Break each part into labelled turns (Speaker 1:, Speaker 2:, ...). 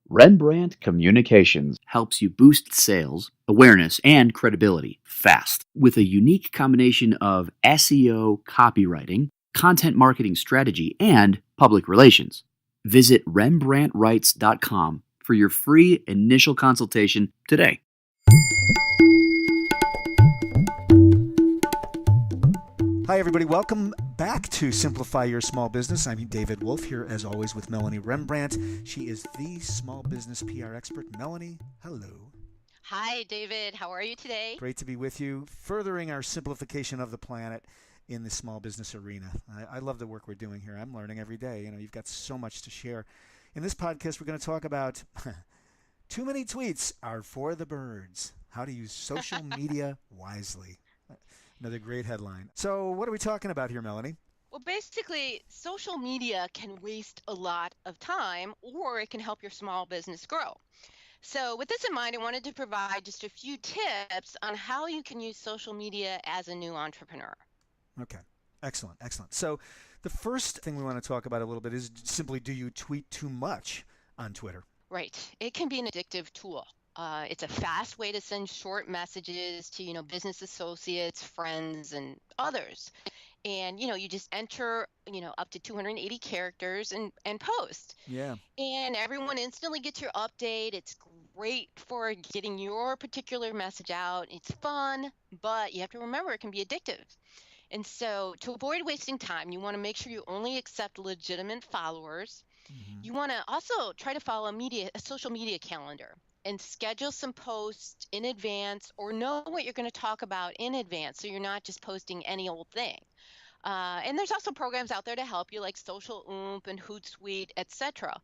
Speaker 1: Rembrandt Communications helps you boost sales, awareness, and credibility fast with a unique combination of SEO, copywriting, content marketing strategy, and public relations. Visit RembrandtWrites.com for your free initial consultation today.
Speaker 2: Hi, everybody. Welcome back to Simplify Your Small Business. I'm David Wolf here, as always, with Melanie Rembrandt. She is the small business PR expert. Melanie, hello.
Speaker 3: Hi, David. How are you today?
Speaker 2: Great to be with you, furthering our simplification of the planet in the small business arena. I love the work we're doing here. I'm learning every day. You know, you've got so much to share. In this podcast, we're going to talk about too many tweets are for the birds. How to use social media wisely. Another great headline. So what are we talking about here, Melanie?
Speaker 3: Well, basically, social media can waste a lot of time, or it can help your small business grow. So with this in mind, I wanted to provide just a few tips on how you can use social media as a new entrepreneur.
Speaker 2: Okay. Excellent. So the first thing we want to talk about a little bit is simply, do you tweet too much on Twitter?
Speaker 3: Right. It can be an addictive tool. It's a fast way to send short messages to, business associates, friends, and others. And, you just enter, up to 280 characters and post.
Speaker 2: Yeah.
Speaker 3: And everyone instantly gets your update. It's great for getting your particular message out. It's fun, but you have to remember it can be addictive. And so to avoid wasting time, you want to make sure you only accept legitimate followers. You want to also try to follow a social media calendar and schedule some posts in advance, or know what you're going to talk about in advance, so you're not just posting any old thing. And there's also programs out there to help you, like Social Oomph and Hootsuite, etc.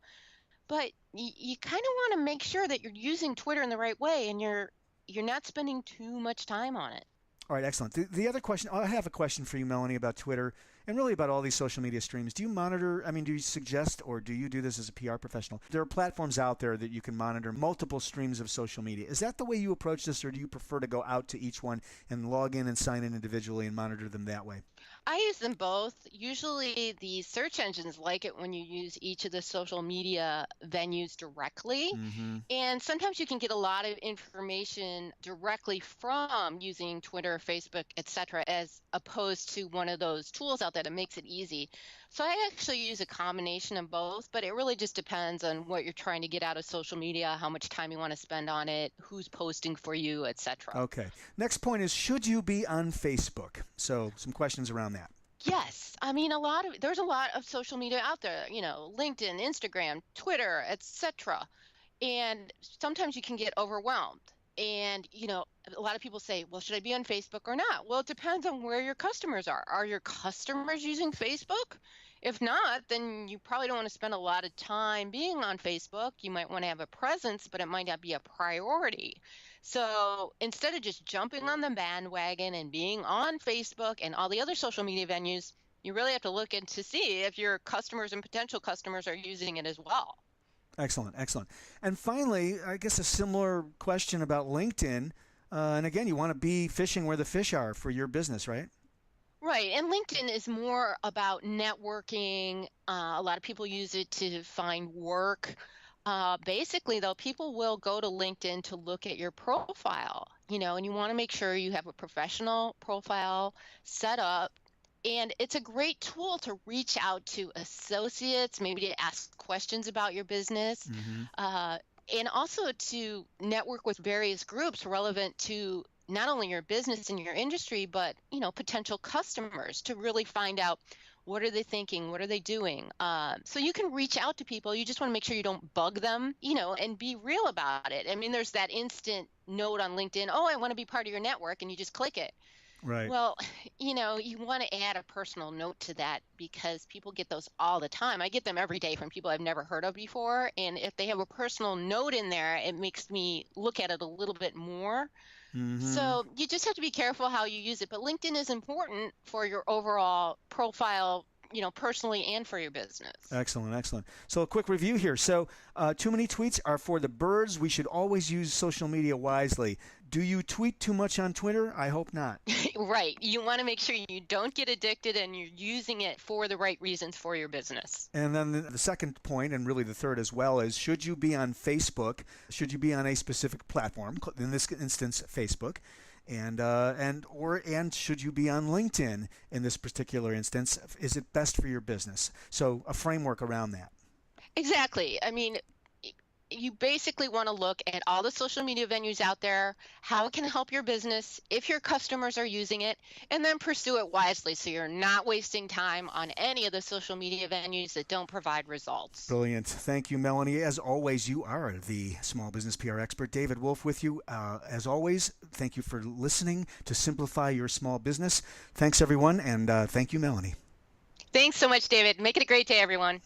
Speaker 3: But you kind of want to make sure that you're using Twitter in the right way, and you're not spending too much time on it.
Speaker 2: All right, excellent. The other question, I have a question for you, Melanie, about Twitter and really about all these social media streams. Do you monitor, do you suggest, or do you do this as a PR professional? There are platforms out there that you can monitor multiple streams of social media. Is that the way you approach this, or do you prefer to go out to each one and log in and sign in individually and monitor them that way?
Speaker 3: I use them both. Usually the search engines like it when you use each of the social media venues directly. And sometimes you can get a lot of information directly from using Twitter, Facebook, etc., as opposed to one of those tools out there that makes it easy. So I actually use a combination of both, but it really just depends on what you're trying to get out of social media, how much time you want to spend on it, who's posting for you, etc.
Speaker 2: Okay. Next point is, should you be on Facebook? So some questions around that.
Speaker 3: Yes, there's a lot of social media out there, LinkedIn, Instagram, Twitter, etc. And sometimes you can get overwhelmed. And, a lot of people say, well, should I be on Facebook or not? Well, it depends on where your customers are. Are your customers using Facebook? If not, then you probably don't want to spend a lot of time being on Facebook. You might want to have a presence, but it might not be a priority. So instead of just jumping on the bandwagon and being on Facebook and all the other social media venues, you really have to look in to see if your customers and potential customers are using it as well.
Speaker 2: Excellent. And finally, I guess a similar question about LinkedIn. And again, you want to be fishing where the fish are for your business, right?
Speaker 3: Right. And LinkedIn is more about networking. A lot of people use it to find work. Basically, though, people will go to LinkedIn to look at your profile, and you want to make sure you have a professional profile set up. And it's a great tool to reach out to associates, maybe to ask questions about your business, and also to network with various groups relevant to not only your business and your industry, but, potential customers, to really find out what are they thinking, what are they doing. So you can reach out to people. You just want to make sure you don't bug them, and be real about it. There's that instant note on LinkedIn, oh, I want to be part of your network, and you just click it.
Speaker 2: Right.
Speaker 3: Well, you want to add a personal note to that, because people get those all the time. I get them every day from people I've never heard of before. And if they have a personal note in there, it makes me look at it a little bit more. So you just have to be careful how you use it. But LinkedIn is important for your overall profile personally and for your business.
Speaker 2: Excellent, excellent. So a quick review here. So too many tweets are for the birds. We should always use social media wisely. Do you tweet too much on Twitter? I hope not.
Speaker 3: Right. You want to make sure you don't get addicted and you're using it for the right reasons for your business.
Speaker 2: And then the second point, and really the third as well, is should you be on Facebook? Should you be on a specific platform? In this instance, Facebook. And should you be on LinkedIn in this particular instance? Is it best for your business? So a framework around that.
Speaker 3: Exactly. I mean, you basically want to look at all the social media venues out there, how it can help your business if your customers are using it, and then pursue it wisely so you're not wasting time on any of the social media venues that don't provide results.
Speaker 2: Brilliant. Thank you, Melanie. As always, you are the small business PR expert. David Wolf with you. As always, thank you for listening to Simplify Your Small Business. Thanks, everyone, and thank you, Melanie.
Speaker 3: Thanks so much, David. Make it a great day, everyone.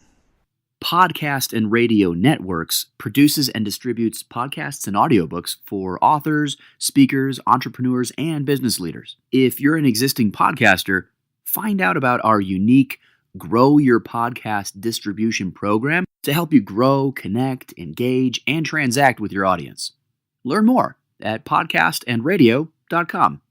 Speaker 1: Podcast and Radio Networks produces and distributes podcasts and audiobooks for authors, speakers, entrepreneurs, and business leaders. If you're an existing podcaster, find out about our unique Grow Your Podcast distribution program to help you grow, connect, engage, and transact with your audience. Learn more at podcastandradio.com.